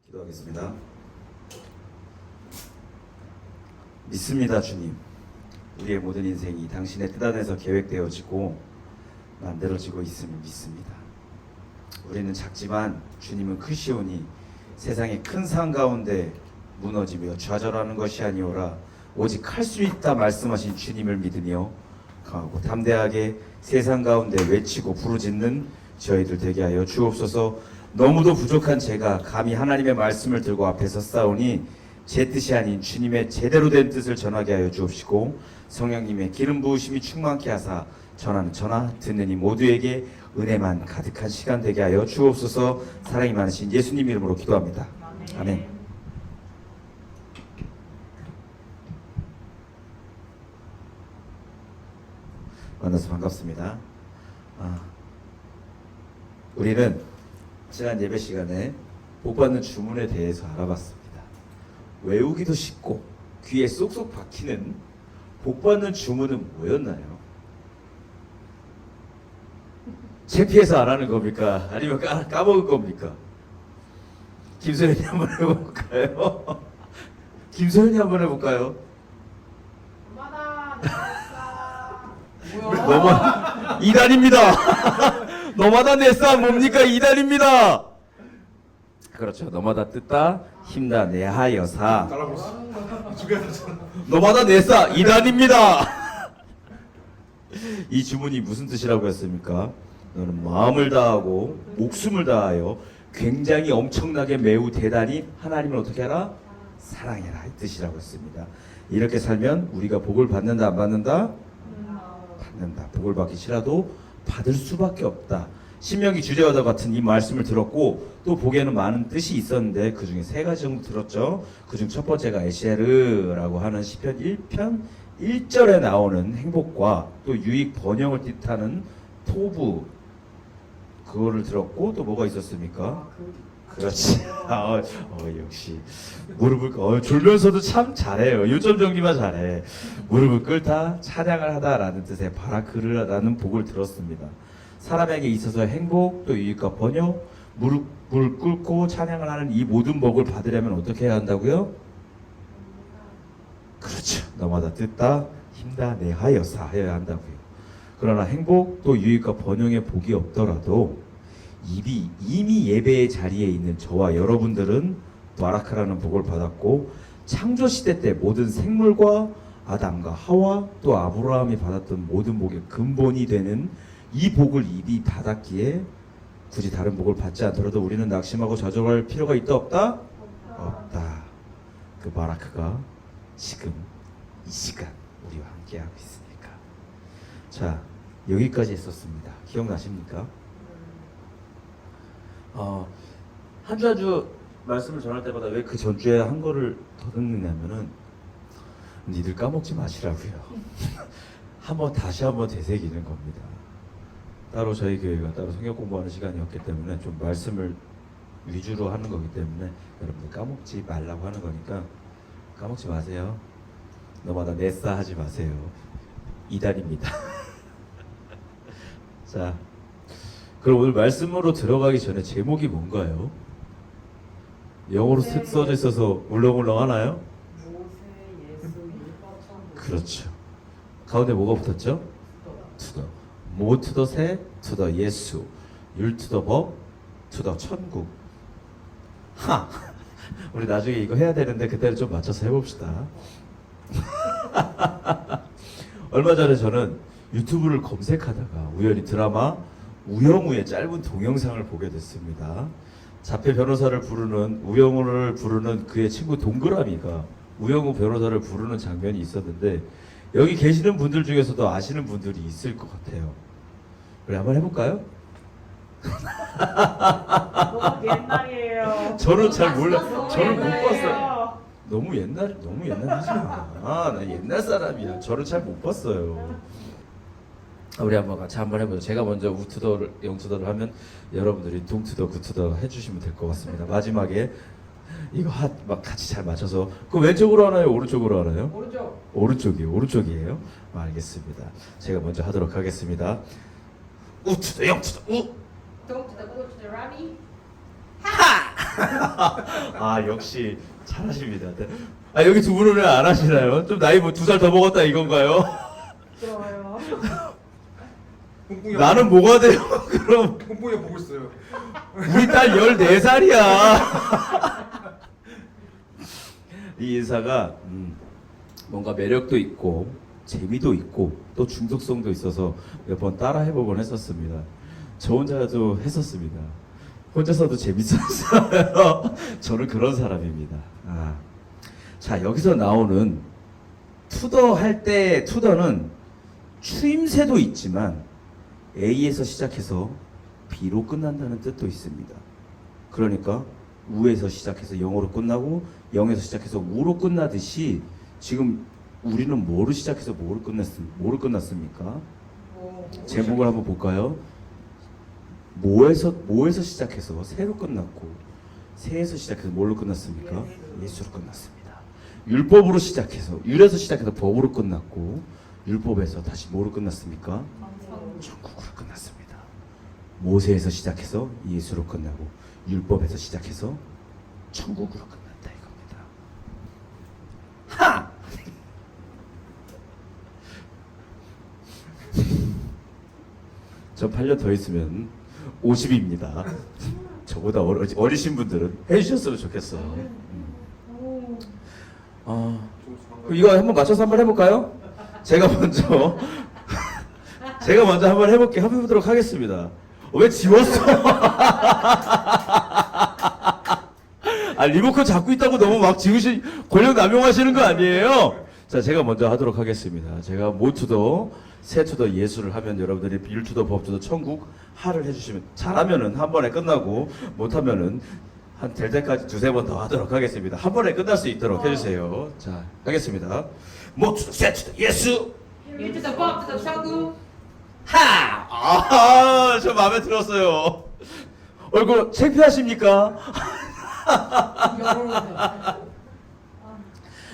기도하겠습니다. 믿습니다, 주님. 우리의 모든 인생이 당신의 뜻 안에서 계획되어지고 만들어지고 있음을 믿습니다. 우리는 작지만 주님은 크시오니 세상의 큰 산 가운데 무너지며 좌절하는 것이 아니오라 오직 할 수 있다 말씀하신 주님을 믿으며 강하고 담대하게 세상 가운데 외치고 부르짖는 저희들 되게 하여 주옵소서. 너무도 부족한 제가 감히 하나님의 말씀을 들고 앞에 섰사오니 제 뜻이 아닌 주님의 제대로 된 뜻을 전하게 하여 주옵시고 성령님의 기름 부으심이 충만케 하사 전하는 전하 듣는 이 모두에게 은혜만 가득한 시간 되게 하여 주옵소서. 사랑이 많으신 예수님 이름으로 기도합니다. 아멘. 만나서 반갑습니다. 우리는 지난 예배 시간에 복받는 주문에 대해서 알아봤습니다. 외우기도 쉽고 귀에 쏙쏙 박히는 복받는 주문은 뭐였나요? 창피해서 안 하는 겁니까? 아니면 까먹을 겁니까? 김소연이 한번 해볼까요? 김소연이 한번 해볼까요? 뭐야? 이단입니다. 너마다 내 싸움 뭡니까? 이단입니다. 그렇죠. 너마다 뜻다 힘다 내하여사. 너마다 내 싸 이단입니다. 이 주문이 무슨 뜻이라고 했습니까? 너는 마음을 다하고 목숨을 다하여 굉장히 엄청나게 매우 대단히 하나님을 어떻게 하라? 사랑해라 이 뜻이라고 했습니다. 이렇게 살면 우리가 복을 받는다 안 받는다? 받는다. 복을 받기 싫어도 받을 수밖에 없다. 신명기 주제와도 같은 이 말씀을 들었고 또 복에는 많은 뜻이 있었는데 그 중에 세 가지 정도 들었죠. 그중 첫 번째가 에셰르라고 하는 시편 1편 1절에 나오는 행복과 또 유익 번영을 뜻하는 토부 그거를 들었고 또 뭐가 있었습니까? 그렇지. 역시 무릎을 졸면서도 참 잘해요. 요점 정리만 잘해. 무릎을 꿇다 찬양을 하다라는 뜻의 바라크르라는 복을 들었습니다. 사람에게 있어서 행복 또 유익과 번영 무릎을 꿇고 찬양을 하는 이 모든 복을 받으려면 어떻게 해야 한다고요? 그렇죠. 너마다 뜻다 힘다 내하여사 하여야 한다고요. 그러나 행복 또 유익과 번영의 복이 없더라도 이미 예배의 자리에 있는 저와 여러분들은 바라크라는 복을 받았고 창조시대 때 모든 생물과 아담과 하와 또 아브라함이 받았던 모든 복의 근본이 되는 이 복을 이미 받았기에 굳이 다른 복을 받지 않더라도 우리는 낙심하고 좌절할 필요가 있다 없다? 없다. 그 바라크가 지금 이 시간 우리와 함께하고 있으니까. 자, 여기까지 했었습니다. 기억나십니까? 한 주 한 주 말씀을 전할 때마다 왜 그 전주에 한 거를 더듬느냐면은 니들 까먹지 마시라고요. 다시 한번 되새기는 겁니다. 따로 저희 교회가 따로 성경 공부하는 시간이었기 때문에 좀 말씀을 위주로 하는 거기 때문에 여러분들 까먹지 말라고 하는 거니까 까먹지 마세요. 너마다 내싸 하지 마세요. 이단입니다. 자, 그럼 오늘 말씀으로 들어가기 전에 제목이 뭔가요? 영어로 써져 있어서 울렁울렁 하나요? 그렇죠. 가운데 뭐가 붙었죠? 투더. 모 투더 새, 투더 예수, 율 투더 법, 투더 천국. 우리 나중에 이거 해야 되는데 그때는 좀 맞춰서 해봅시다. 얼마 전에 저는 유튜브를 검색하다가 우연히 드라마 우영우의 짧은 동영상을 보게 됐습니다. 자폐 변호사를 부르는 우영우를 부르는 그의 친구 동그라미가 우영우 변호사를 부르는 장면이 있었는데 여기 계시는 분들 중에서도 아시는 분들이 있을 것 같아요. 우리 한번 해볼까요? 너무 옛날이에요. 저는 잘 몰라. 저는 못 봤어요. 너무 옛날 하지 마. 나 옛날 사람이야. 저를 잘 못 봤어요. 우리 같이 한번 해보죠. 제가 먼저 우투더를 영투더를 하면 여러분들이 동투더 구투더 해주시면 될 것 같습니다. 마지막에 이거 막 같이 잘 맞춰서 그 왼쪽으로 하나요? 오른쪽으로 하나요? 오른쪽이에요. 알겠습니다. 제가 먼저 하도록 하겠습니다. 우투더 영투더 우 Don't to the go to the Rami. 하! 아 역시 잘하십니다. 아 여기 두 분은 왜 안 하시나요? 좀 나이 뭐 2살 더 먹었다 이건가요? 좋아요. 나는 뭐가 돼요? 그럼 뽕뽕이가 보고 있어요. 우리 딸 14살이야. 이 인사가 뭔가 매력도 있고 재미도 있고 또 중독성도 있어서 몇 번 따라 해보곤 했었습니다. 저 혼자도 했었습니다. 혼자서도 재밌었어요. 저는 그런 사람입니다. 자 여기서 나오는 투더 할 때 투더는 추임새도 있지만 A에서 시작해서 B로 끝난다는 뜻도 있습니다. 그러니까 우에서 시작해서 영어로 끝나고 영에서 시작해서 우로 끝나듯이 지금 우리는 뭐로 시작해서 뭐로 끝났습니까? 제목을 한번 볼까요? 뭐에서 시작해서 새로 끝났고 새에서 시작해서 뭘로 끝났습니까? 예수로 끝났습니다. 율법으로 시작해서 율에서 시작해서 법으로 끝났고 율법에서 다시 뭐로 끝났습니까? 천국으로 끝났습니다. 모세에서 시작해서 예수로 끝나고 율법에서 시작해서 천국으로 끝났다 이겁니다. 하! 저 8년 더 있으면 50입니다. 저보다 어리신 분들은 해주셨으면 좋겠어요. 이거 한번 맞춰서 한번 해볼까요? 제가 먼저 한번 해보도록 하겠습니다. 왜 지웠어? 리모컨 잡고 있다고 너무 막 권력 남용하시는 거 아니에요? 자, 제가 먼저 하도록 하겠습니다. 제가 모투더, 세투더 예수를 하면 여러분들이 율투더, 법투더, 천국, 하를 해주시면 잘하면은 한 번에 끝나고 못하면은 한 될 때까지 2-3번 더 하도록 하겠습니다. 한 번에 끝날 수 있도록 해주세요. 자, 하겠습니다. 모투더, 세투더, 예수! 율투더, 법투더, 천국. 하! 저 마음에 들었어요. 얼굴 창피하십니까?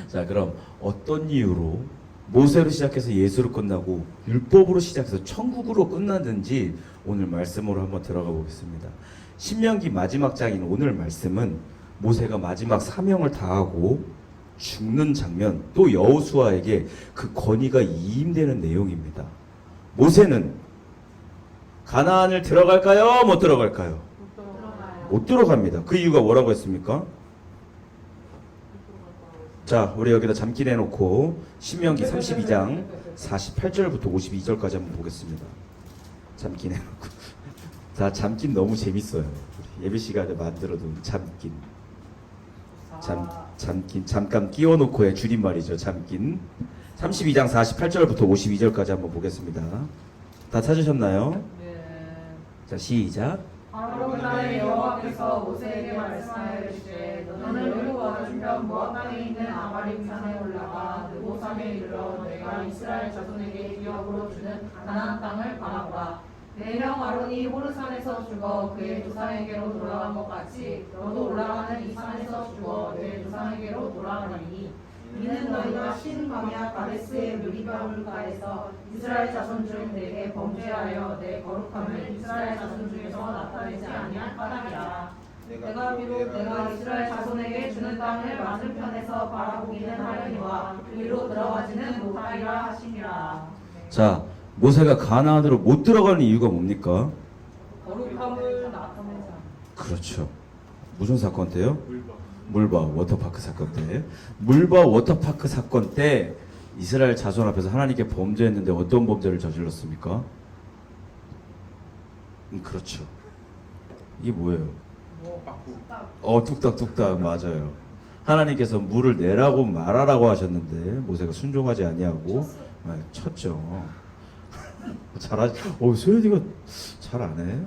자, 그럼 어떤 이유로 모세로 시작해서 예수로 끝나고 율법으로 시작해서 천국으로 끝났는지 오늘 말씀으로 한번 들어가 보겠습니다. 신명기 마지막 장인 오늘 말씀은 모세가 마지막 사명을 다하고 죽는 장면, 또 여호수아에게 그 권위가 이임되는 내용입니다. 모세는 가나안을 들어갈까요? 못 들어갈까요? 못 들어갑니다. 그 이유가 뭐라고 했습니까? 자, 우리 여기다 잠기 내놓고 신명기 32장 48절부터 52절까지 한번 보겠습니다. 잠기 내놓고. 자, 잠긴 너무 재밌어요. 예배 시간에 만들어둔 잠긴. 잠긴 잠깐 끼워놓고의 줄임말이죠. 잠긴. 32장 48절부터 52절까지 한번 보겠습니다. 다 찾으셨나요? 자, 시작. 바로 나의 여호와께서 모세에게 말씀하시되 너는 여호와 주변 모압 땅에 있는 아바림 산에 올라가 느보 산에 이르러 내가 이스라엘 자손에게 기업으로 주는 가나안 땅을 바라보라. 내 형 아론이 호르산에서 죽어 그의 조상에게로 돌아간 것 같이 너도 올라가는 이 산에서 죽어 내 조상에게로 돌아가리니 이는 너희가 신 광야 가데스의 므리바 물가에서 이스라엘 자손 중 내게 범죄하여 내 거룩함을 이스라엘 자손 중에서 나타내지 아니할 까닭이라. 내가 비록 내가 이스라엘 자손에게 주는 땅을 맞은편에서 바라보기는 하려니와 그리로 들어가지는 못하리라 하시니라. 자, 모세가 가나안으로 못 들어가는 이유가 뭡니까? 거룩함을 나타내지 않아. 그렇죠. 무슨 사건 때요? 물바 워터파크 사건 때. 물바 워터파크 사건 때 이스라엘 자손 앞에서 하나님께 범죄했는데 어떤 범죄를 저질렀습니까? 그렇죠. 이게 뭐예요? 뚝딱뚝딱 맞아요. 하나님께서 물을 내라고 말하라고 하셨는데 모세가 순종하지 아니하고 쳤죠. 잘하지. 소연이가 잘 안 해.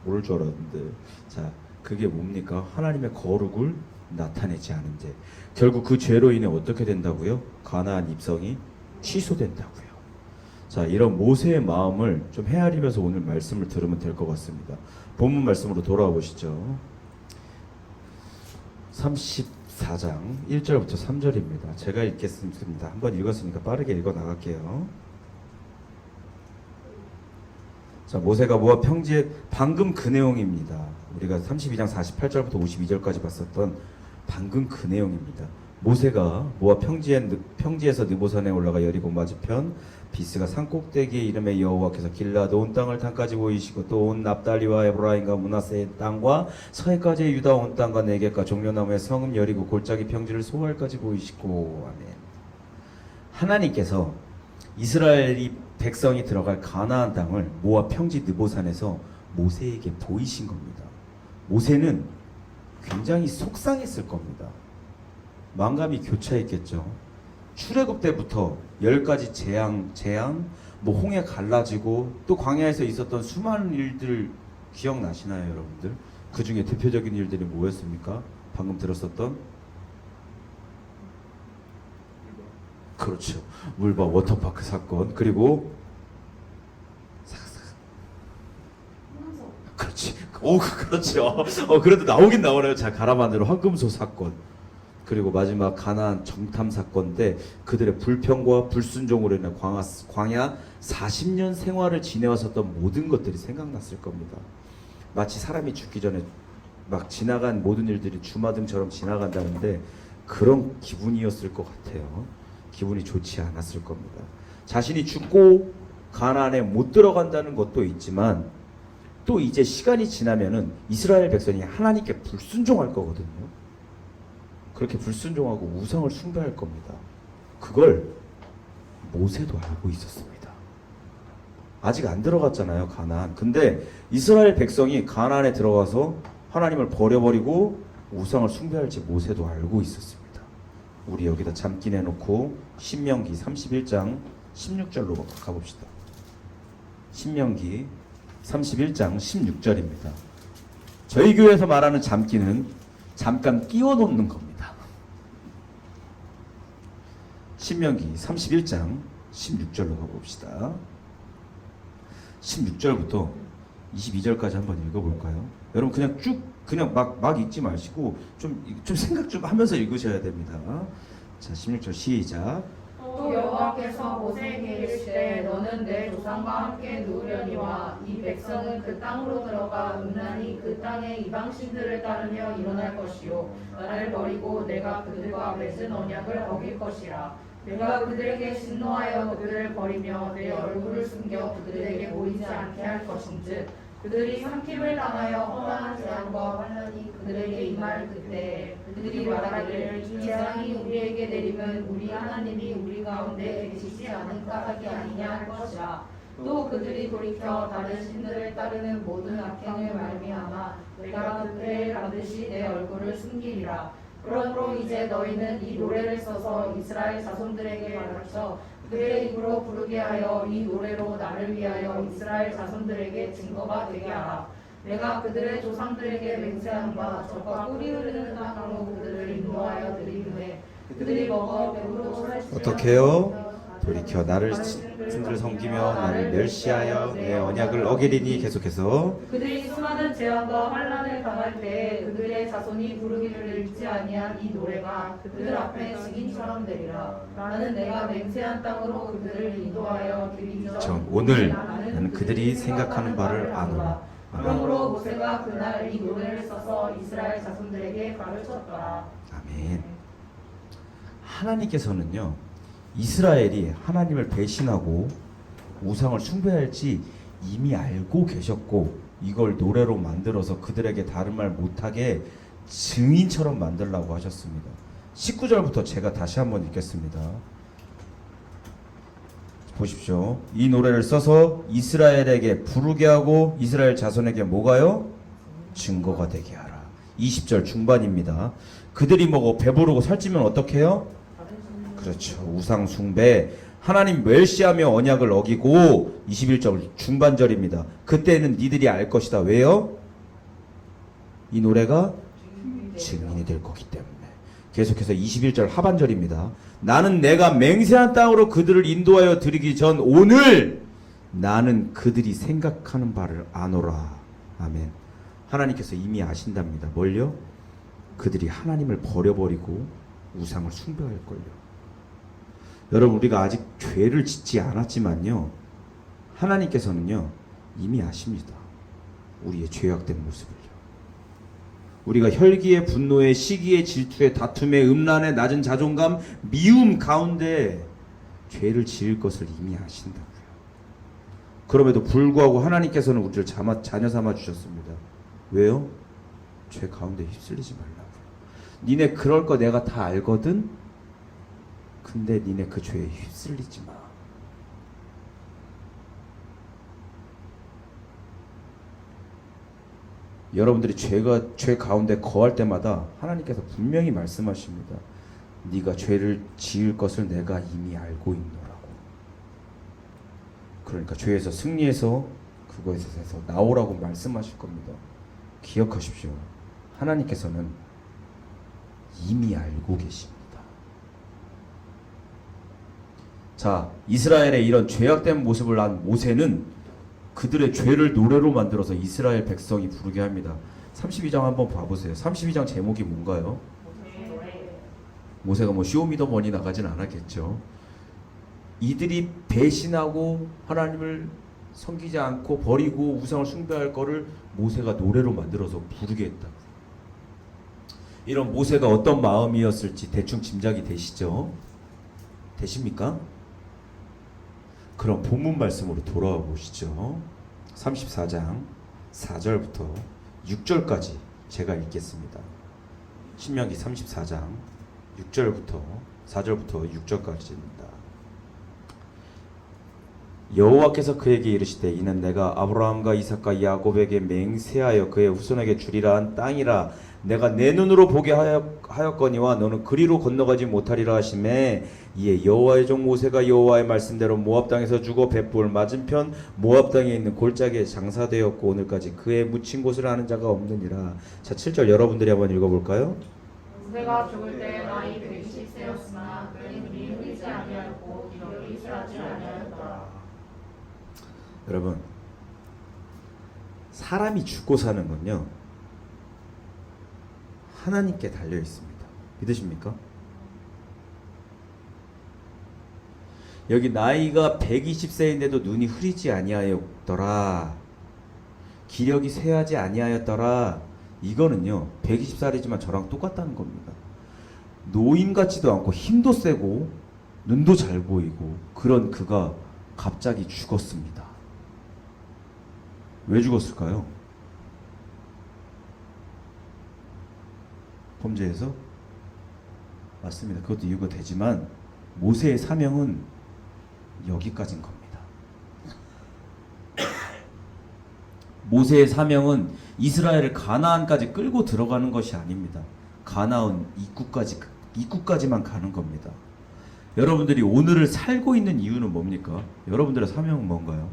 모를 줄 알았는데. 자, 그게 뭡니까? 하나님의 거룩을 나타내지 않은 죄. 결국 그 죄로 인해 어떻게 된다고요? 가나안 입성이 취소된다고요. 자, 이런 모세의 마음을 좀 헤아리면서 오늘 말씀을 들으면 될 것 같습니다. 본문 말씀으로 돌아와 보시죠. 34장 1절부터 3절입니다. 제가 읽겠습니다. 한번 읽었으니까 빠르게 읽어 나갈게요. 자, 모세가 모압 평지에 방금 그 내용입니다. 우리가 32장 48절부터 52절까지 봤었던 방금 그 내용입니다. 모세가 모압 평지에서 느보산에 올라가 여리고 맞은편 비스가 산꼭대기에 이름의 여호와께서 길라드 온 땅을 땅까지 보이시고 또 온 납달리와 에브라임과 므낫세의 땅과 서해까지의 유다 온 땅과 네겝과 종려나무의 성읍 여리고 골짜기 평지를 소알까지 보이시고. 아멘. 하나님께서 이스라엘이 백성이 들어갈 가나안 땅을 모압 평지 느보산에서 모세에게 보이신 겁니다. 모세는 굉장히 속상했을 겁니다. 만감이 교차했겠죠. 출애굽 때부터 10가지 재앙, 뭐 홍해 갈라지고 또 광야에서 있었던 수많은 일들 기억나시나요, 여러분들? 그 중에 대표적인 일들이 뭐였습니까? 방금 들었었던? 그렇죠. 물바 워터파크 사건. 그리고 그렇지. 오, 그렇죠. 그래도 나오긴 나오네요. 자, 가라만드로 황금소 사건. 그리고 마지막 가나안 정탐 사건 때 그들의 불평과 불순종으로 인해 광야 40년 생활을 지내왔었던 모든 것들이 생각났을 겁니다. 마치 사람이 죽기 전에 막 지나간 모든 일들이 주마등처럼 지나간다는데 그런 기분이었을 것 같아요. 기분이 좋지 않았을 겁니다. 자신이 죽고 가나안에 못 들어간다는 것도 있지만 또 이제 시간이 지나면은 이스라엘 백성이 하나님께 불순종할 거거든요. 그렇게 불순종하고 우상을 숭배할 겁니다. 그걸 모세도 알고 있었습니다. 아직 안 들어갔잖아요, 가나안. 근데 이스라엘 백성이 가나안에 들어가서 하나님을 버려버리고 우상을 숭배할지 모세도 알고 있었습니다. 우리 여기다 잠기 내놓고 신명기 31장 16절로 가봅시다. 신명기 31장 16절입니다. 저희 교회에서 말하는 잠기는 잠깐 끼워 놓는 겁니다. 신명기 31장 16절로 가봅시다. 16절부터 22절까지 한번 읽어볼까요? 여러분 그냥 막 읽지 마시고 좀 생각 좀 하면서 읽으셔야 됩니다. 자, 16절 시작. 또 여호와께서 모세에게 이르시되 너는 내 조상과 함께 누우려니와 이 백성은 그 땅으로 들어가 음란히 그 땅의 이방신들을 따르며 일어날 것이요 나를 버리고 내가 그들과 맺은 언약을 어길 것이라. 내가 그들에게 진노하여 그들을 버리며 내 얼굴을 숨겨 그들에게 보이지 않게 할 것인즉 그들이 삼킴을 당하여 허다한 재앙과 환난이 그들에게 임할 그때 그들이 말하기를 이 재앙이 우리에게 내리면 우리 하나님이 우리 가운데 계시지 않은 까닭이 아니냐 할 것이라. 또 그들이 돌이켜 다른 신들을 따르는 모든 악행을 말미암아 내가 그들의 반드시 내 얼굴을 숨기리라. 그러므로 이제 너희는 이 노래를 써서 이스라엘 자손들에게 가르쳐 그들의 입으로 부르게 하여 이 노래로 나를 위하여 이스라엘 자손들에게 증거가 되게 하라. 내가 그들의 조상들에게 맹세한 바 적과 꿀이 흐르는 땅으로 그들을 인도하여 드리기에 그들이 먹어 배부르고 살찌며 어떻게요? 돌이켜 나를 신들을 섬기며 나를 멸시하여 내 언약을 어기리니. 계속해서 그들이 수많은 재앙과 환난을 당할 때 그들의 자손이 부르기를 잃지 아니한 이 노래가 그들 앞에 증인처럼 되리라. 나는 내가 맹세한 땅으로 그들을 인도하여 드리기 전 오늘 나는 그들이 생각하는 바를 아노라. 그러므로 모세가 그날 이 노래를 써서 이스라엘 자손들에게 가르쳤더라. 아멘. 하나님께서는요 이스라엘이 하나님을 배신하고 우상을 숭배할지 이미 알고 계셨고 이걸 노래로 만들어서 그들에게 다른 말 못하게 증인처럼 만들라고 하셨습니다. 19절부터 제가 다시 한번 읽겠습니다. 보십시오. 이 노래를 써서 이스라엘에게 부르게 하고 이스라엘 자손에게 뭐가요? 증거가 되게 하라. 20절 중반입니다. 그들이 먹어 배부르고 살찌면 어떻게 해요? 그렇죠. 우상 숭배, 하나님 멸시하며 언약을 어기고. 21절 중반절입니다. 그때는 니들이 알 것이다. 왜요? 이 노래가 증인이 될 거기 때문에. 계속해서 21절 하반절입니다. 나는 내가 맹세한 땅으로 그들을 인도하여 드리기 전 오늘 나는 그들이 생각하는 바를 아노라. 아멘. 하나님께서 이미 아신답니다. 뭘요? 그들이 하나님을 버려버리고 우상을 숭배할 걸요. 여러분 우리가 아직 죄를 짓지 않았지만요 하나님께서는요 이미 아십니다. 우리의 죄악된 모습을요. 우리가 혈기의 분노에 시기의 질투에 다툼에 음란에 낮은 자존감 미움 가운데 죄를 지을 것을 이미 아신다고요. 그럼에도 불구하고 하나님께서는 우리를 자녀 삼아 주셨습니다. 왜요? 죄 가운데 휩쓸리지 말라고요. 니네 그럴 거 내가 다 알거든. 근데 니네 그 죄에 휩쓸리지 마. 여러분들이 죄 가운데 거할 때마다 하나님께서 분명히 말씀하십니다. 네가 죄를 지을 것을 내가 이미 알고 있노라고. 그러니까 죄에서 승리해서 그거에서 나오라고 말씀하실 겁니다. 기억하십시오. 하나님께서는 이미 알고 계십니다. 자, 이스라엘의 이런 죄악된 모습을 한 모세는 그들의 죄를 노래로 만들어서 이스라엘 백성이 부르게 합니다. 32장 한번 봐보세요. 32장 제목이 뭔가요? 모세가 뭐 쇼미더머니 나가진 않았겠죠. 이들이 배신하고 하나님을 섬기지 않고 버리고 우상을 숭배할 거를 모세가 노래로 만들어서 부르게 했다. 이런 모세가 어떤 마음이었을지 대충 짐작이 되시죠? 되십니까? 그럼 본문 말씀으로 돌아와 보시죠. 34장 4절부터 6절까지 제가 읽겠습니다. 신명기 34장 6절부터 4절부터 6절까지입니다. 여호와께서 그에게 이르시되 이는 내가 아브라함과 이삭과 야곱에게 맹세하여 그의 후손에게 주리라 한 땅이라. 내가 내 눈으로 보게 하였거니와 너는 그리로 건너가지 못하리라 하시매 이에 여호와의 종 모세가 여호와의 말씀대로 모압 땅에서 죽어 벳볼 맞은편 모압 땅에 있는 골짜기에 장사되었고 오늘까지 그의 묻힌 곳을 아는 자가 없느니라. 자, 7절 여러분들이 한번 읽어볼까요? 모세가 죽을 때 나이 120세였으나 그의 눈이 흐리지 아니하였고 기력이 슬하지 아니하였더라. 여러분, 사람이 죽고 사는 건요 하나님께 달려 있습니다. 믿으십니까? 여기 나이가 120세인데도 눈이 흐리지 아니하였더라, 기력이 쇠하지 아니하였더라, 이거는요 120살이지만 저랑 똑같다는 겁니다. 노인 같지도 않고 힘도 세고 눈도 잘 보이고 그런 그가 갑자기 죽었습니다. 왜 죽었을까요? 범죄에서? 맞습니다. 그것도 이유가 되지만 모세의 사명은 여기까지인 겁니다. 모세의 사명은 이스라엘을 가나안까지 끌고 들어가는 것이 아닙니다. 가나안 입구까지만 가는 겁니다. 여러분들이 오늘을 살고 있는 이유는 뭡니까? 여러분들의 사명은 뭔가요?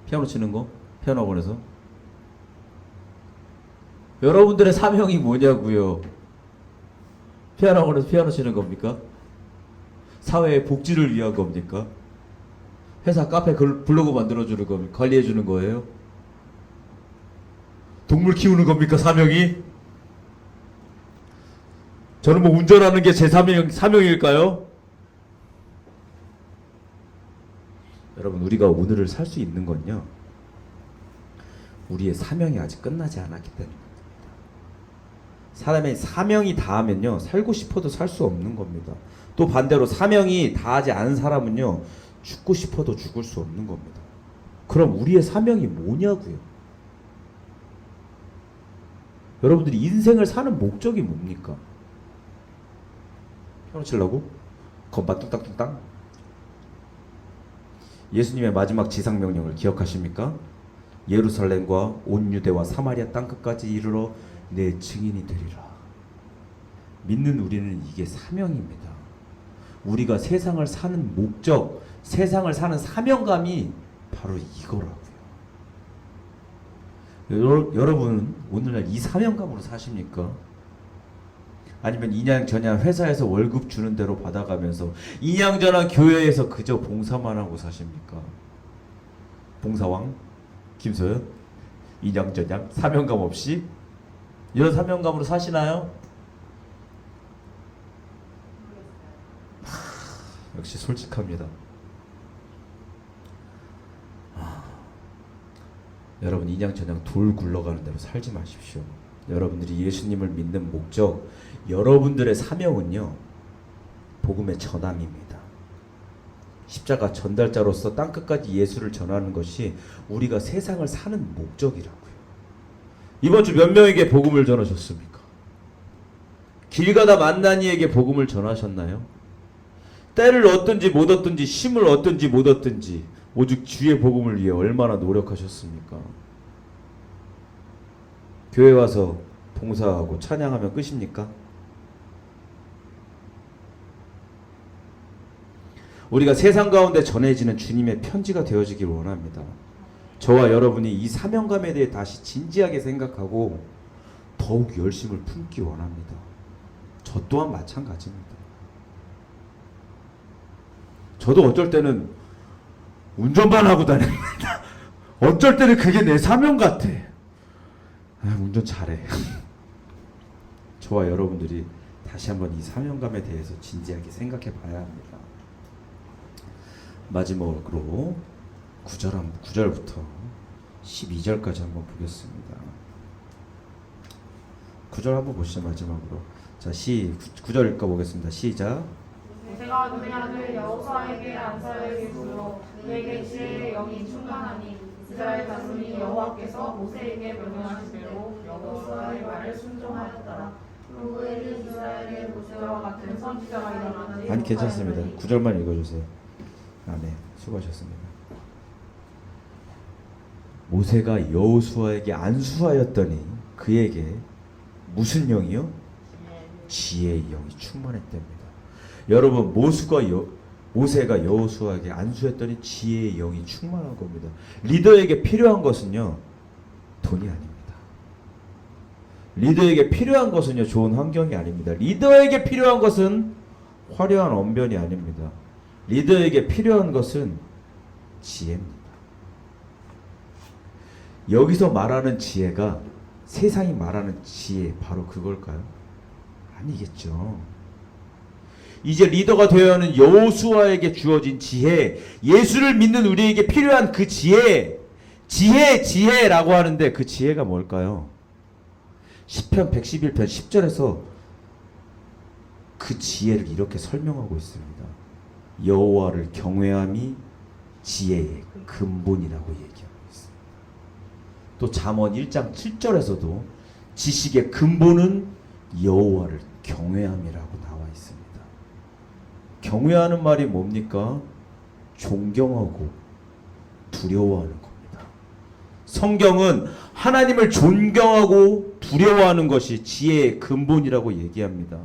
피아노 치는 거? 피아노 학원에서? 여러분들의 사명이 뭐냐고요? 피아노 학원에서 피아노 치는 겁니까? 사회의 복지를 위한 겁니까? 회사 카페 블로그 만들어주는 겁니까? 관리해주는 거예요? 동물 키우는 겁니까? 사명이? 저는 뭐 운전하는 게 제 사명일까요? 여러분, 우리가 오늘을 살 수 있는 건요 우리의 사명이 아직 끝나지 않았기 때문입니다. 사람의 사명이 다하면요 살고 싶어도 살 수 없는 겁니다. 또 반대로 사명이 다하지 않은 사람은요 죽고 싶어도 죽을 수 없는 겁니다. 그럼 우리의 사명이 뭐냐고요? 여러분들이 인생을 사는 목적이 뭡니까? 피아노 치려고? 건반 뚝딱뚝딱? 예수님의 마지막 지상명령을 기억하십니까? 예루살렘과 온 유대와 사마리아 땅끝까지 이르러 내 증인이 되리라. 믿는 우리는 이게 사명입니다. 우리가 세상을 사는 목적, 세상을 사는 사명감이 바로 이거라고요. 여러분 오늘날 이 사명감으로 사십니까? 아니면 이냥저냥 회사에서 월급 주는 대로 받아가면서 이냥저냥 교회에서 그저 봉사만 하고 사십니까? 봉사왕? 김소연? 이냥저냥? 사명감 없이? 이런 사명감으로 사시나요? 역시 솔직합니다. 여러분 인양천양 돌 굴러가는 대로 살지 마십시오. 여러분들이 예수님을 믿는 목적, 여러분들의 사명은요, 복음의 전함입니다. 십자가 전달자로서 땅끝까지 예수를 전하는 것이 우리가 세상을 사는 목적이라고요. 이번 주 몇 명에게 복음을 전하셨습니까? 길 가다 만난 이에게 복음을 전하셨나요? 때를 얻든지 못 얻든지, 힘을 얻든지 못 얻든지, 오직 주의 복음을 위해 얼마나 노력하셨습니까? 교회 와서 봉사하고 찬양하면 끝입니까? 우리가 세상 가운데 전해지는 주님의 편지가 되어지길 원합니다. 저와 여러분이 이 사명감에 대해 다시 진지하게 생각하고 더욱 열심을 품기 원합니다. 저 또한 마찬가지입니다. 저도 어쩔 때는 운전만 하고 다닙니다. 어쩔 때는 그게 내 사명 같아. 운전 잘해. 저와 여러분들이 다시 한번 이 사명감에 대해서 진지하게 생각해 봐야 합니다. 마지막으로 9절부터 12절까지 한번 보겠습니다. 9절 한번 보시죠. 마지막으로. 자, 9절 읽어보겠습니다. 시작. 모세가 눈의 아들 여호수아에게 안사를 주로 그에게 지혜의 영이 충만하니 이스라엘 자손이 여호와께서 모세에게 명령하신 대로 여호수아의 말을 순종하였더라. 그리고 그에게 이스라엘의 모세와 같은 선지자가 일어나니 아니 괜찮습니다. 9절만 읽어주세요. 아멘. 수고하셨습니다. 모세가 여호수아에게 안수하였더니 그에게 무슨 영이요? 지혜의 영이 충만했답니다. 여러분, 모세가 여호수아에게 안수했더니 지혜의 영이 충만한 겁니다. 리더에게 필요한 것은요, 돈이 아닙니다. 리더에게 필요한 것은요, 좋은 환경이 아닙니다. 리더에게 필요한 것은 화려한 언변이 아닙니다. 리더에게 필요한 것은 지혜입니다. 여기서 말하는 지혜가 세상이 말하는 지혜, 바로 그걸까요? 아니겠죠. 이제 리더가 되어야 하는 여호수아에게 주어진 지혜, 예수를 믿는 우리에게 필요한 그 지혜라고 하는데 그 지혜가 뭘까요? 시편 111편 10절에서 그 지혜를 이렇게 설명하고 있습니다. 여호와를 경외함이 지혜의 근본이라고 얘기하고 있습니다. 또 잠언 1장 7절에서도 지식의 근본은 여호와를 경외함이라고 나와 있습니다. 경외하는 말이 뭡니까? 존경하고 두려워하는 겁니다. 성경은 하나님을 존경하고 두려워하는 것이 지혜의 근본이라고 얘기합니다.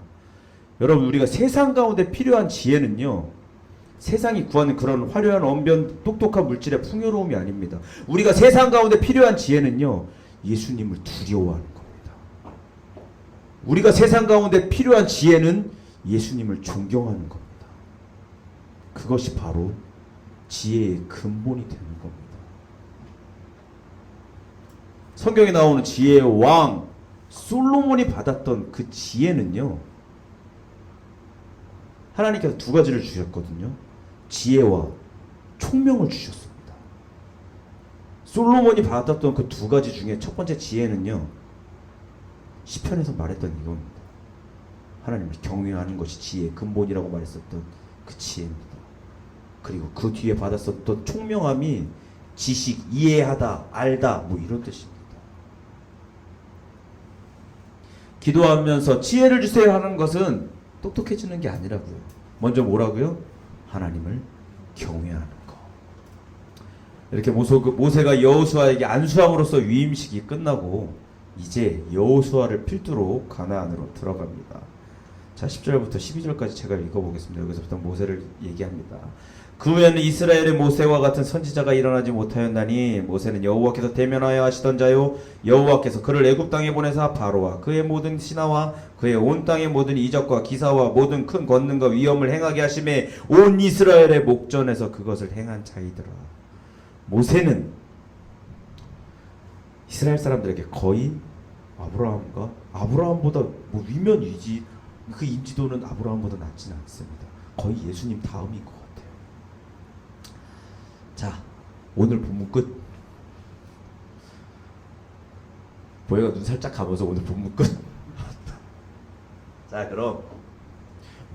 여러분, 우리가 세상 가운데 필요한 지혜는요, 세상이 구하는 그런 화려한 언변, 똑똑한 물질의 풍요로움이 아닙니다. 우리가 세상 가운데 필요한 지혜는요, 예수님을 두려워하는 겁니다. 우리가 세상 가운데 필요한 지혜는 예수님을 존경하는 겁니다. 그것이 바로 지혜의 근본이 되는 겁니다. 성경에 나오는 지혜의 왕 솔로몬이 받았던 그 지혜는요, 하나님께서 두 가지를 주셨거든요. 지혜와 총명을 주셨습니다. 솔로몬이 받았던 그 두 가지 중에 첫 번째 지혜는요, 시편에서 말했던 이겁니다. 하나님을 경외하는 것이 지혜의 근본이라고 말했었던 그 지혜입니다. 그리고 그 뒤에 받았었던 총명함이 지식, 이해하다, 알다, 뭐 이런 뜻입니다. 기도하면서 지혜를 주세요 하는 것은 똑똑해지는 게 아니라고요. 먼저 뭐라고요? 하나님을 경외하는 거. 이렇게 모세가 여호수아에게 안수함으로써 위임식이 끝나고 이제 여호수아를 필두로 가나안으로 들어갑니다. 자, 10절부터 12절까지 제가 읽어보겠습니다. 여기서부터 모세를 얘기합니다. 그 후에는 이스라엘의 모세와 같은 선지자가 일어나지 못하였나니 모세는 여호와께서 대면하여 하시던 자요 여호와께서 그를 애굽 땅에 보내사 바로와 그의 모든 신하와 그의 온 땅의 모든 이적과 기사와 모든 큰 권능과 위엄을 행하게 하심에 온 이스라엘의 목전에서 그것을 행한 자이더라. 모세는 이스라엘 사람들에게 거의 아브라함보다 뭐 위면 위지, 그 인지도는 아브라함보다 낮지는 않습니다. 거의 예수님 다음인 것 같아요. 자, 오늘 본문 끝. 보혜가 눈 살짝 감아서 오늘 본문 끝. 자, 그럼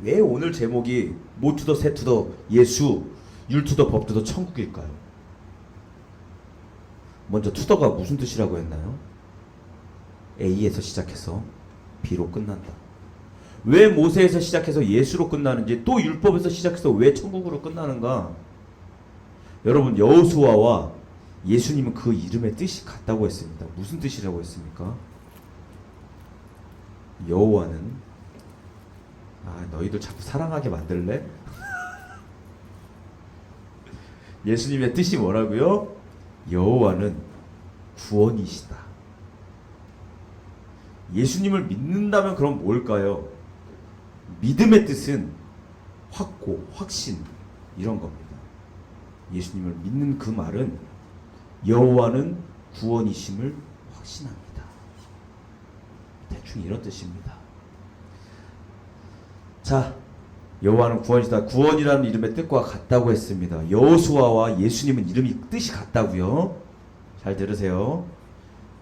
왜 오늘 제목이 모투더 세투더 예수 율투더 법투더 천국일까요? 먼저 투더가 무슨 뜻이라고 했나요? A에서 시작해서 B로 끝난다. 왜 모세에서 시작해서 예수로 끝나는지, 또 율법에서 시작해서 왜 천국으로 끝나는가? 여러분, 여호수아와 예수님은 그 이름의 뜻이 같다고 했습니다. 무슨 뜻이라고 했습니까? 여호와는, 너희들 자꾸 사랑하게 만들래? 예수님의 뜻이 뭐라고요? 여호와는 구원이시다. 예수님을 믿는다면 그럼 뭘까요? 믿음의 뜻은 확고, 확신, 이런 겁니다. 예수님을 믿는 그 말은 여호와는 구원이심을 확신합니다. 대충 이런 뜻입니다. 자, 여호와는 구원이다. 구원이라는 이름의 뜻과 같다고 했습니다. 여호수아와 예수님은 이름이 뜻이 같다고요. 잘 들으세요.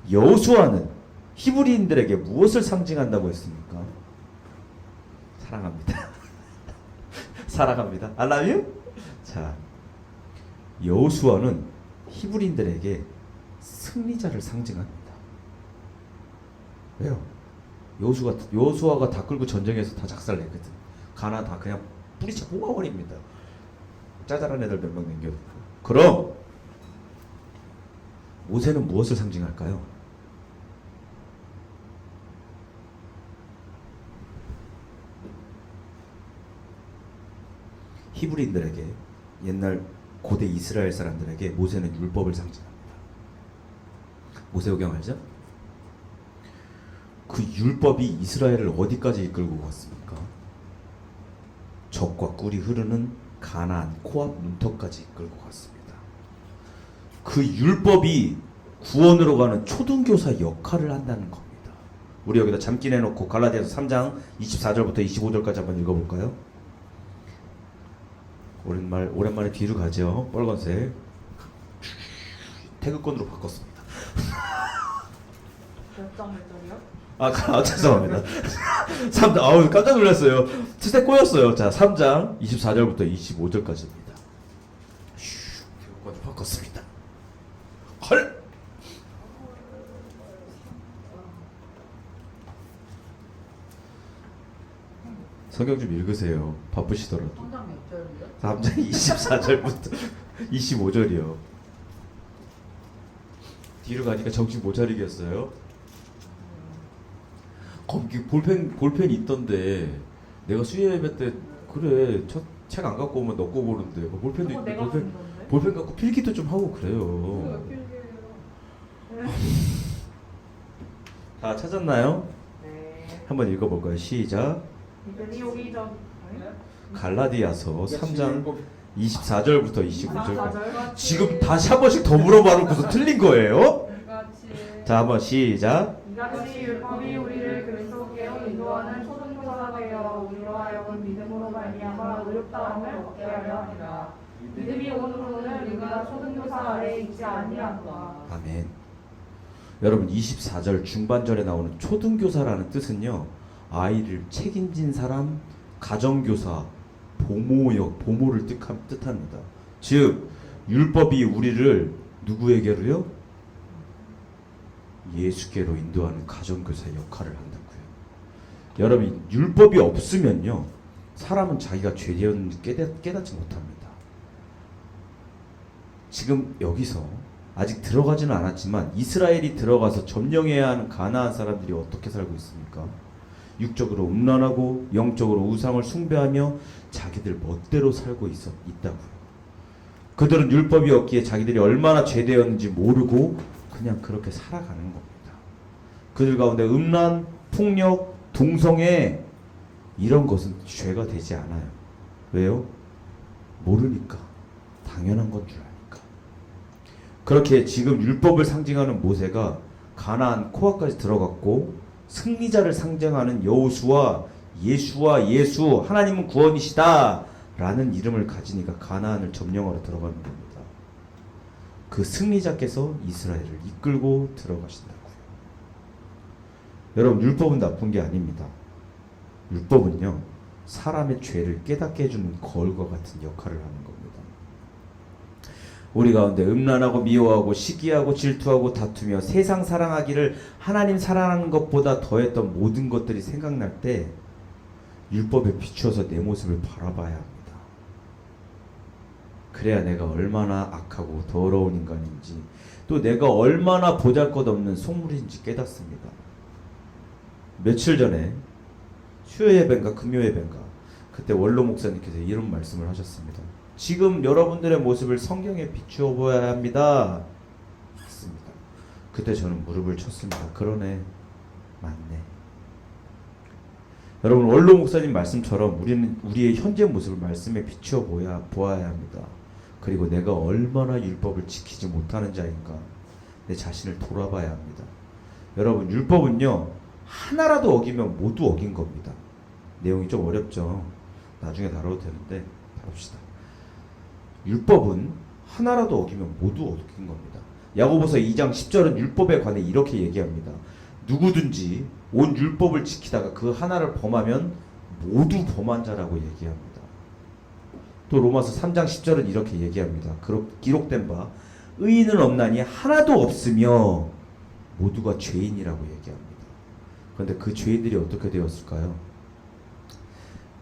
여호수아는 히브리인들에게 무엇을 상징한다고 했습니까? 사랑합니다. 사랑합니다. I love you? 자, 여호수아는 히브리인들에게 승리자를 상징합니다. 왜요? 여호수아가 다 끌고 전쟁에서 다 작살냈거든. 가나 다 그냥 뿌리쳐 뽑아버립니다. 짜잘한 애들 몇 명 남겨. 그럼 모세는 무엇을 상징할까요? 히브리인들에게, 옛날 고대 이스라엘 사람들에게 모세는 율법을 상징합니다. 모세오경 알죠? 그 율법이 이스라엘을 어디까지 이끌고 갔습니까? 젖과 꿀이 흐르는 가나안 코앞 문턱까지 이끌고 갔습니다. 그 율법이 구원으로 가는 초등교사 역할을 한다는 겁니다. 우리 여기다 잠기 내놓고 갈라디아서 3장 24절부터 25절까지 한번 읽어볼까요? 오랜만에 뒤로 가죠. 빨간색 태극권으로 바꿨습니다. 몇 장 몇 절이요? 죄송합니다. 3장, 깜짝 놀랐어요. 트색 꼬였어요. 자, 3장 24절부터 25절까지입니다. 태극권으로 바꿨습니다. 헐! 성경 좀 읽으세요. 바쁘시더라도. 3장 몇 절이요? 3장 24절부터 25절이요. 뒤로 가니까 정신 못 차리겠어요. 거기 볼펜 있던데 내가 수요 예배 때 그래 책 안 갖고 오면 너 거 보는데 볼펜도 있고 내가 쓴 건데? 볼펜 갖고 필기도 좀 하고 그래요. 다 찾았나요? 네. 한번 읽어볼까요? 시작. 이들이 오기 전 갈라디아서 3장 24절부터 25절. 24절 지금 다시 한 번씩 더 물어봐놓고서 틀린 거예요? 이같이 자, 한번 시작. 이같이 율법이 우리를 그리스도께로 인도하는 초등교사가 되어 우리로 하여금 믿음으로 말미암아 의롭다함을 얻게 하려 하니라. 믿음이 온 후로는 우리가 초등교사 아래에 있지 아니하노라. 아멘. 여러분, 24절 중반절에 나오는 초등교사라는 뜻은요, 아이를 책임진 사람, 가정교사, 보모를 뜻합니다. 즉 율법이 우리를 누구에게로요? 예수께로 인도하는 가정교사 역할을 한다고요. 여러분, 율법이 없으면요, 사람은 자기가 죄되었는지 깨닫지 못합니다. 지금 여기서 아직 들어가지는 않았지만 이스라엘이 들어가서 점령해야 하는 가나안 사람들이 어떻게 살고 있습니까? 육적으로 음란하고 영적으로 우상을 숭배하며 자기들 멋대로 살고 있다고요. 그들은 율법이 없기에 자기들이 얼마나 죄되었는지 모르고 그냥 그렇게 살아가는 겁니다. 그들 가운데 음란, 폭력, 동성애 이런 것은 죄가 되지 않아요. 왜요? 모르니까. 당연한 건 줄 아니까. 그렇게 지금 율법을 상징하는 모세가 가나안 코앞까지 들어갔고 승리자를 상징하는 여호수아, 예수, 하나님은 구원이시다 라는 이름을 가지니까 가나안을 점령하러 들어가는 겁니다. 그 승리자께서 이스라엘을 이끌고 들어가신다고요. 여러분, 율법은 나쁜 게 아닙니다. 율법은요, 사람의 죄를 깨닫게 해주는 거울과 같은 역할을 하는 겁니다. 우리 가운데 음란하고 미워하고 시기하고 질투하고 다투며 세상 사랑하기를 하나님 사랑하는 것보다 더했던 모든 것들이 생각날 때 율법에 비추어서 내 모습을 바라봐야 합니다. 그래야 내가 얼마나 악하고 더러운 인간인지, 또 내가 얼마나 보잘것없는 속물인지 깨닫습니다. 며칠 전에 수요예배인가 금요예배인가 그때 원로 목사님께서 이런 말씀을 하셨습니다. 지금 여러분들의 모습을 성경에 비추어 보아야 합니다. 했습니다. 그때 저는 무릎을 쳤습니다. 그러네, 맞네. 여러분, 원로 목사님 말씀처럼 우리는 우리의 현재 모습을 말씀에 비추어 보아야 합니다. 그리고 내가 얼마나 율법을 지키지 못하는 자인가 내 자신을 돌아봐야 합니다. 여러분, 율법은요, 하나라도 어기면 모두 어긴 겁니다. 내용이 좀 어렵죠. 나중에 다뤄도 되는데 다룹시다. 율법은 하나라도 어기면 모두 어긴 겁니다. 야고보서 2장 10절은 율법에 관해 이렇게 얘기합니다. 누구든지 온 율법을 지키다가 그 하나를 범하면 모두 범한 자라고 얘기합니다. 또 로마서 3장 10절은 이렇게 얘기합니다. 기록된 바 의인은 없나니 하나도 없으며 모두가 죄인이라고 얘기합니다. 그런데 그 죄인들이 어떻게 되었을까요?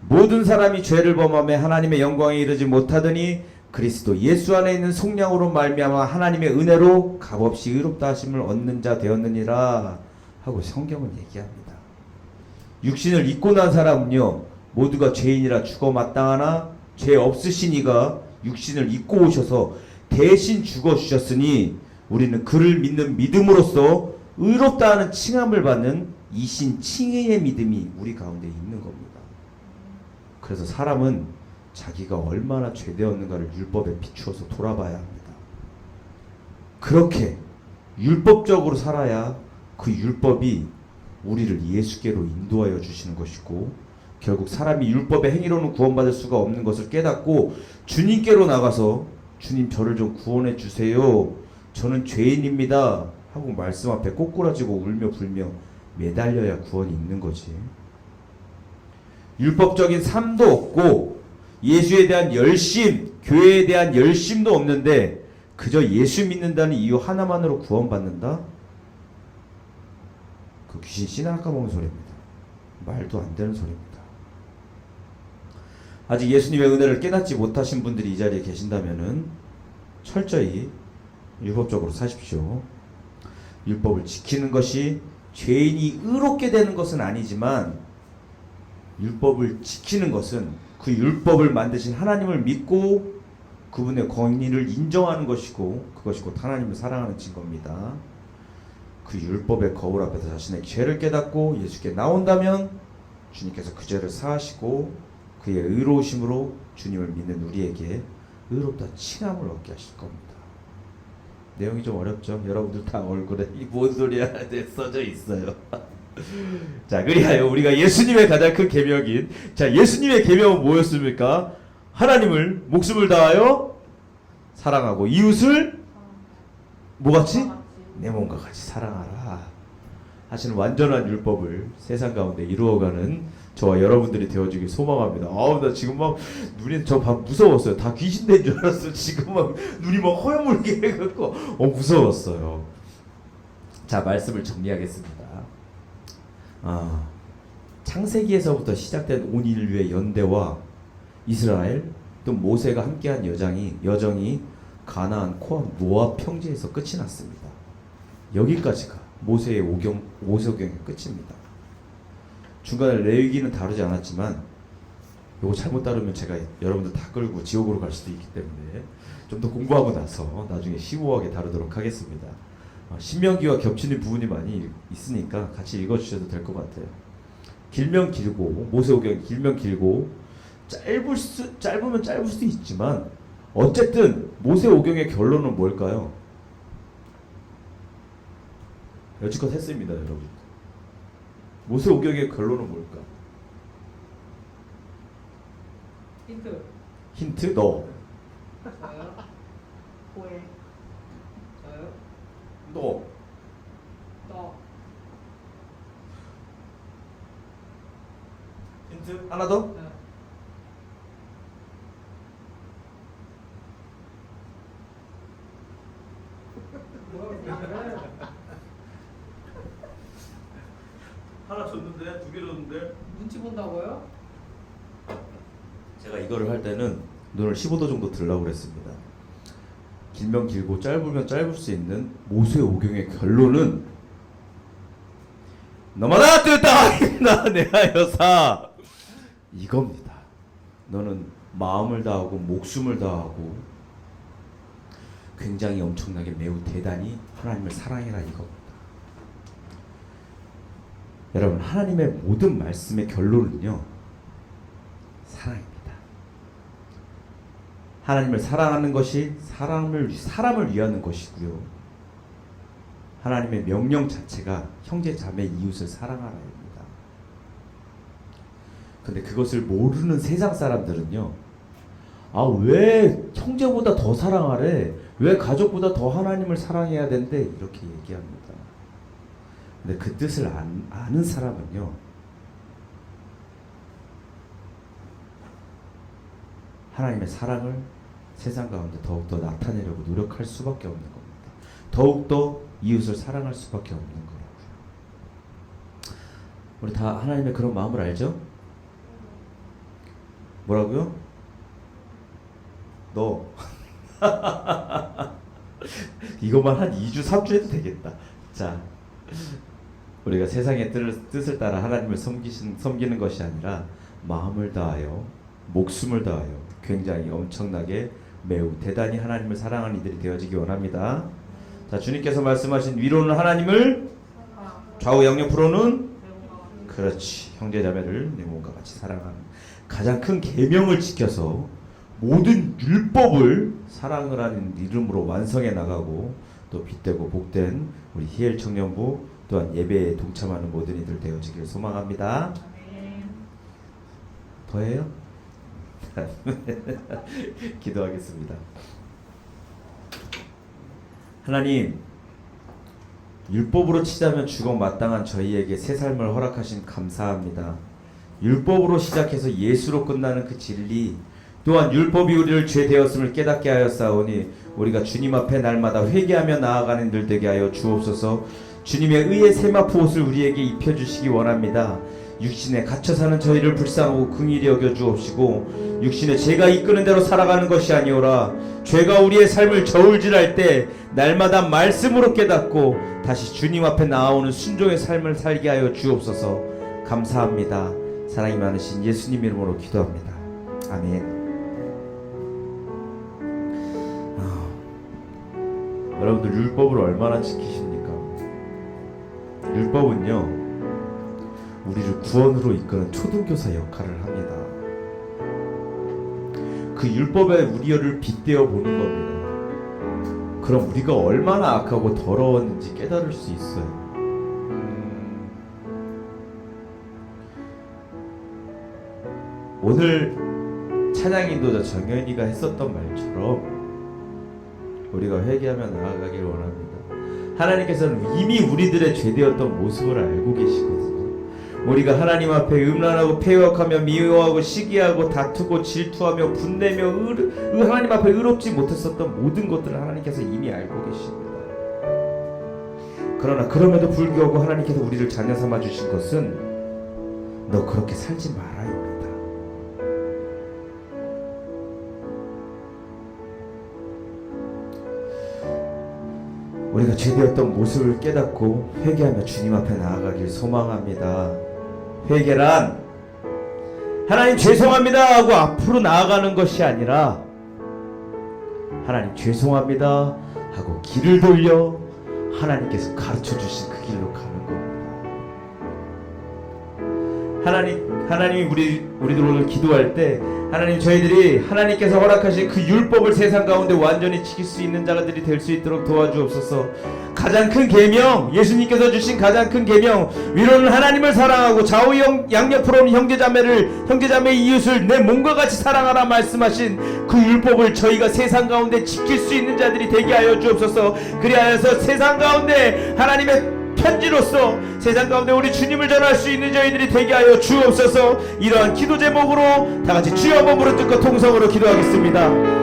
모든 사람이 죄를 범하며 하나님의 영광에 이르지 못하더니 그리스도 예수 안에 있는 속량으로 말미암아 하나님의 은혜로 값없이 의롭다 하심을 얻는 자 되었느니라 하고 성경은 얘기합니다. 육신을 입고 난 사람은요, 모두가 죄인이라 죽어 마땅하나 죄 없으신 이가 육신을 입고 오셔서 대신 죽어 주셨으니 우리는 그를 믿는 믿음으로써 의롭다 하는 칭함을 받는 이신 칭의의 믿음이 우리 가운데 있는 겁니다. 그래서 사람은 자기가 얼마나 죄되었는가를 율법에 비추어서 돌아봐야 합니다. 그렇게 율법적으로 살아야 그 율법이 우리를 예수께로 인도하여 주시는 것이고, 결국 사람이 율법의 행위로는 구원받을 수가 없는 것을 깨닫고 주님께로 나가서 주님, 저를 좀 구원해 주세요, 저는 죄인입니다 하고 말씀 앞에 꼬꾸라지고 울며 불며 매달려야 구원이 있는 거지. 율법적인 삶도 없고 예수에 대한 열심, 교회에 대한 열심도 없는데 그저 예수 믿는다는 이유 하나만으로 구원받는다? 그 귀신 씨나 까먹은 소리입니다. 말도 안 되는 소리입니다. 아직 예수님의 은혜를 깨닫지 못하신 분들이 이 자리에 계신다면은 철저히 율법적으로 사십시오. 율법을 지키는 것이 죄인이 의롭게 되는 것은 아니지만, 율법을 지키는 것은 그 율법을 만드신 하나님을 믿고 그분의 권위를 인정하는 것이고, 그것이 곧 하나님을 사랑하는 증거입니다. 그 율법의 거울 앞에서 자신의 죄를 깨닫고 예수께 나온다면 주님께서 그 죄를 사하시고 그의 의로우심으로 주님을 믿는 우리에게 의롭다 칭함을 얻게 하실 겁니다. 내용이 좀 어렵죠? 여러분들 다 얼굴에 이 뭔 소리야 써져 있어요. 자, 그리하여 우리가 예수님의 가장 큰 계명인, 자, 예수님의 계명은 뭐였습니까? 하나님을 목숨을 다하여 사랑하고 이웃을 뭐같이? 내 몸과 같이 사랑하라 하시는 완전한 율법을 세상 가운데 이루어가는 저와 여러분들이 되어주길 소망합니다. 아우, 나 지금 막 눈이 저 밥 무서웠어요. 다 귀신 된 줄 알았어. 지금 막 눈이 막 허여물게 해갖고 무서웠어요. 자, 말씀을 정리하겠습니다. 창세기에서부터 시작된 온 인류의 연대와 이스라엘 또 모세가 함께한 여정이 가나안 코암 모압 평지에서 끝이 났습니다. 여기까지가 모세의 오경의 끝입니다. 중간에 레위기는 다루지 않았지만 요거 잘못 다루면 제가 여러분들 다 끌고 지옥으로 갈 수도 있기 때문에 좀 더 공부하고 나서 나중에 심오하게 다루도록 하겠습니다. 신명기와 겹치는 부분이 많이 있으니까 같이 읽어주셔도 될 것 같아요. 길면 길고 모세오경이 길면 길고 짧으면 짧을 수도 있지만 어쨌든 모세오경의 결론은 뭘까요? 여지껏 했습니다, 여러분. 모세오경의 결론은 뭘까? 힌트? 너. 저요? 고해. 저요? 너. 너. 힌트 하나 더? 하나 줬는데 두 개 줬는데. 눈치 본다고요? 제가 이거를 할 때는 눈을 15도 정도 들라고 그랬습니다. 길면 길고 짧으면 짧을 수 있는 모세오경의 결론은 너마다 뜻다 내 하여사 이겁니다. 너는 마음을 다하고 목숨을 다하고 굉장히 엄청나게 매우 대단히 하나님을 사랑해라 이겁니다. 여러분 하나님의 모든 말씀의 결론은요 사랑입니다. 하나님을 사랑하는 것이 사람을 위하는 것이고요. 하나님의 명령 자체가 형제 자매 이웃을 사랑하라입니다. 근데 그것을 모르는 세상 사람들은요. 아, 왜 형제보다 더 사랑하래? 왜 가족보다 더 하나님을 사랑해야 된대? 이렇게 얘기합니다. 근데 그 뜻을 아는 사람은요. 하나님의 사랑을 세상 가운데 더욱더 나타내려고 노력할 수밖에 없는 겁니다. 더욱더 이웃을 사랑할 수밖에 없는 거라고요. 우리 다 하나님의 그런 마음을 알죠? 뭐라고요? 너 이것만 한 2주 3주 해도 되겠다. 자, 우리가 세상의 뜻을 따라 하나님을 섬기는 것이 아니라 마음을 다하여 목숨을 다하여 굉장히 엄청나게 매우 대단히 하나님을 사랑하는 이들이 되어지기 원합니다. 자, 주님께서 말씀하신 위로는 하나님을, 좌우 양옆으로는 그렇지 형제자매를 내 몸과 같이 사랑하는 가장 큰 계명을 지켜서 모든 율법을 사랑을 하는 이름으로 완성해 나가고 또 빛되고 복된 우리 히엘 청년부 또한 예배에 동참하는 모든 이들 되어지길 소망합니다. 더해요? 기도하겠습니다. 하나님, 율법으로 치자면 죽어 마땅한 저희에게 새 삶을 허락하신 감사합니다. 율법으로 시작해서 예수로 끝나는 그 진리, 또한 율법이 우리를 죄되었음을 깨닫게 하였사오니 우리가 주님 앞에 날마다 회개하며 나아가는 이들 되게 하여 주옵소서. 주님의 의의 세마포 옷을 우리에게 입혀주시기 원합니다. 육신에 갇혀 사는 저희를 불쌍하고 긍휼히 여겨 주옵시고 육신의 죄가 이끄는 대로 살아가는 것이 아니오라 죄가 우리의 삶을 저울질할 때 날마다 말씀으로 깨닫고 다시 주님 앞에 나아오는 순종의 삶을 살게 하여 주옵소서. 감사합니다. 사랑이 많으신 예수님 이름으로 기도합니다. 아멘. 여러분들 율법을 얼마나 지키십니까? 율법은요 우리를 구원으로 이끄는 초등교사 역할을 합니다. 그 율법에 우리를 빗대어 보는 겁니다. 그럼 우리가 얼마나 악하고 더러웠는지 깨달을 수 있어요. 오늘 찬양 인도자 정현이가 했었던 말처럼 우리가 회개하며 나아가길 원합니다. 하나님께서는 이미 우리들의 죄되었던 모습을 알고 계시거든요. 우리가 하나님 앞에 음란하고 패역하며 미워하고 시기하고 다투고 질투하며 분내며 하나님 앞에 의롭지 못했었던 모든 것들을 하나님께서 이미 알고 계십니다. 그러나 그럼에도 불구하고 하나님께서 우리를 자녀 삼아 주신 것은 너 그렇게 살지 마라입니다. 우리가 죄되었던 모습을 깨닫고 회개하며 주님 앞에 나아가길 소망합니다. 회개란 하나님 죄송합니다 하고 앞으로 나아가는 것이 아니라 하나님 죄송합니다 하고 길을 돌려 하나님께서 가르쳐 주신 그 길로 가는 겁니다. 하나님이 우리들 오늘 기도할 때 하나님 저희들이 하나님께서 허락하신 그 율법을 세상 가운데 완전히 지킬 수 있는 자들이 될 수 있도록 도와주옵소서. 가장 큰 계명, 예수님께서 주신 가장 큰 계명, 위로는 하나님을 사랑하고 좌우 양옆으로는 형제자매 이웃을 내 몸과 같이 사랑하라 말씀하신 그 율법을 저희가 세상 가운데 지킬 수 있는 자들이 되게 하여 주옵소서. 그리하여서 세상 가운데 하나님의 편지로서 세상 가운데 우리 주님을 전할 수 있는 저희들이 되게 하여 주옵소서. 이러한 기도 제목으로 다 같이 주여 한번 부르짖고 통성으로 기도하겠습니다.